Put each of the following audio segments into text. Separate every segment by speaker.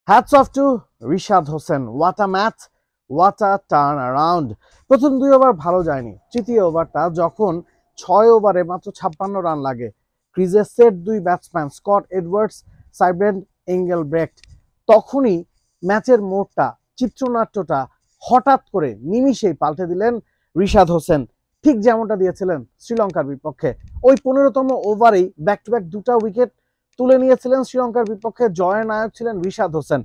Speaker 1: Hats off to Rishad Hossain. What a match, what a turn around. প্রথম 2 over ভালো যায়নি, তৃতীয় ওভারটা যখন 6 ওভারে মাত্র 56 রান লাগে, ক্রিজে সেট 2 ব্যাটসম্যান স্কট এডওয়ার্ডস, সাইব্রেন্ট এঙ্গেলব্রেক্ট, তখনই ম্যাচের মোড়টা, চিত্রনাট্যটা হঠাৎ করে নিমিষেই পাল্টে দিলেন রিশাদ হোসেন, ঠিক যেমনটা দিয়েছিলেন শ্রীলঙ্কার বিপক্ষে। ওই 15তম ওভারেই ব্যাক টু ব্যাক 2টা উইকেট তুলে নিয়েছিলেন শ্রীলঙ্কার বিপক্ষে। জয়ের নায়ক ছিলেন রিশাদ হোসেন।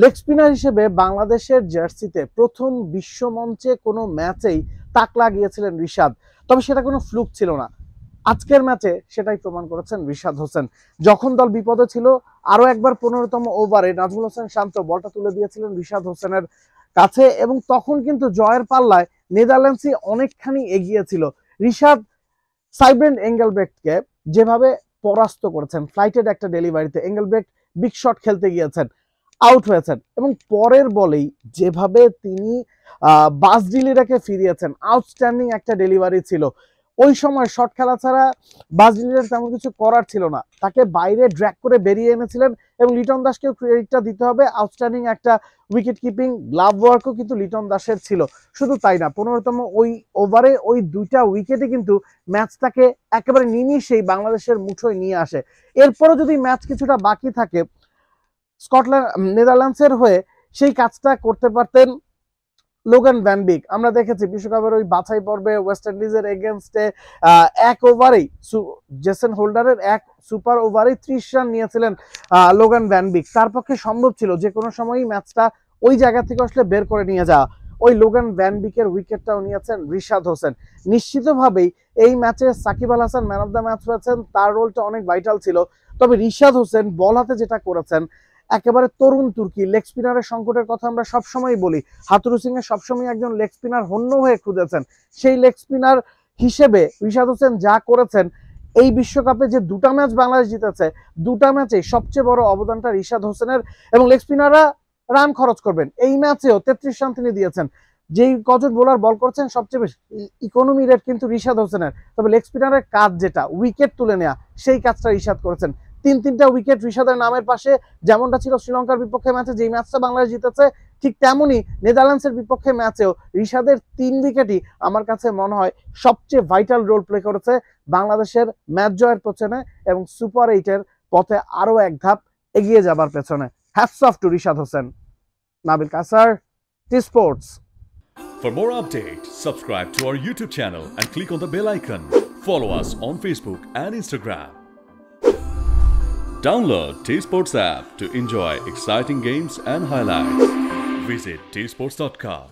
Speaker 1: লেগ স্পিনার হিসেবে বাংলাদেশের জার্সিতে প্রথম বিশ্বমঞ্চে কোনো ম্যাচেই তাক লাগিয়েছিলেন রিশাদ, তবে সেটা কোনো ফ্লুক ছিল না। আজকের ম্যাচে সেটাই প্রমাণ করেছেন রিশাদ হোসেন। যখন দল বিপদে ছিল, আরো একবার 15তম ওভারে নাজমুল হোসেন শান্ত বলটা তুলে দিয়েছিলেন রিশাদ হোসেনের কাছে, এবং তখন কিন্তু জয়ের পাল্লায় নেদারল্যান্ডসই অনেকখানি এগিয়ে ছিল। রিশাদ সাইব্রেন্ট এঙ্গেলব্রেক্টকে যেভাবে পরাস্ত করেছেন, ফ্লাইটেড একটা ডেলিভারিতে এঙ্গেলব্রেক্ট বিগ শট খেলতে গিয়েছেন, আউট হয়েছেন, এবং পরের বলেই যেভাবে তিনি বাসডিলিরাকে ফিরিয়েছেন, আউটস্ট্যান্ডিং একটা ডেলিভারি ছিল। ওই সময় শট খেলা ছাড়া বাসডিলিরার তেমন কিছু করার ছিল না, তাকে বাইরে ড্র্যাগ করে বেরিয়ে এনেছিলেন, এবং লিটন দাসকেও ক্রেডিটটা দিতে হবে। আউটস্ট্যান্ডিং একটা উইকেট কিপিং, গ্লাভ ওয়ার্কও কিন্তু লিটন দাসের ছিল। শুধু তাই না, 15তম ওই ওভারে ওই 2টা উইকেটে কিন্তু ম্যাচটাকে একেবারে নিমিষেই বাংলাদেশের মুঠোয় নিয়ে আসে। এরপরও যদি ম্যাচ কিছুটা বাকি থাকে, স্কটল্যান্ড নেদারল্যান্ডসের হয়ে সেই কাজটা করতে পারতেন লোগান ভ্যান বিক। আমরা দেখেছি বিশ্বকাপের ওই বাছাই পর্বে ওয়েস্ট ইন্ডিজের এগেনস্টে এক ওভারেই জেসন হোল্ডারের এক সুপার ওভারেই 30 রান নিয়েছিলেন লোগান ভ্যান বিক। তার পক্ষে সম্ভব ছিল যে কোনো সময়ই ম্যাচটা ওই জায়গা থেকে আসলে বের করে নিয়ে যাওয়া। ওই লোগান ভ্যান বিকের উইকেটটাও নিয়েছেন রিশাদ হোসেন। নিশ্চিতভাবেই এই ম্যাচে Shakib Al Hasan man of the match হয়েছেন, তার রোলটা অনেক ভাইটাল ছিল। তবে রিশাদ হোসেন বল হাতে যেটা করেছেন, একেবারে তরুণ তুর্কি লেগ স্পিনারের সংকটের কথা আমরা সবসময় বলি। হাতুরু সিং এর সবসময় একজন লেগ স্পিনার হন্য হয়ে খুঁজেছেন, সেই লেগ স্পিনার হিসেবে রিশাদ হোসেন যা করেছেন, এই বিশ্বকাপে যে 2টা ম্যাচ বাংলাদেশ জিতেছে, 2টা ম্যাচে সবচেয়ে বড় অবদানটা রিশাদ হোসেনের। এবং লেগ স্পিনাররা রান খরচ করবেন, এই ম্যাচেও 33 রান তিনি দিয়েছেন। যেই কজন বোলার বল করছেন সবচেয়ে বেশি ইকোনমি রেট কিন্তু রিশাদ হোসেনের। তবে লেগ স্পিনারের কাজ যেটা উইকেট তুলে নেওয়া, সেই কাজটা রিশাদ করেছেন। 3-3টা উইকেট রিশাদের নামের পাশে, যেমনটা ছিল শ্রীলঙ্কার বিপক্ষে ম্যাচে যেই ম্যাচটা বাংলাদেশ জিতেছে, ঠিক তেমনই নেদারল্যান্ডসের বিপক্ষে ম্যাচেও রিশাদের 3 উইকেটই আমার কাছে মনে হয় সবচেয়ে ভাইটাল রোল প্লে করেছে বাংলাদেশের ম্যাচ জয়ের পেছনে এবং সুপার 8-এর পথে আরো এক ধাপ এগিয়ে যাবার পেছনে। Hats off to Rishad Hossain. Nabil Kasar, T sports.
Speaker 2: For more updates, subscribe to our YouTube channel and click on the bell icon. Follow us on Facebook and Instagram. Download T-Sports app to enjoy exciting games and highlights. Visit tsports.com.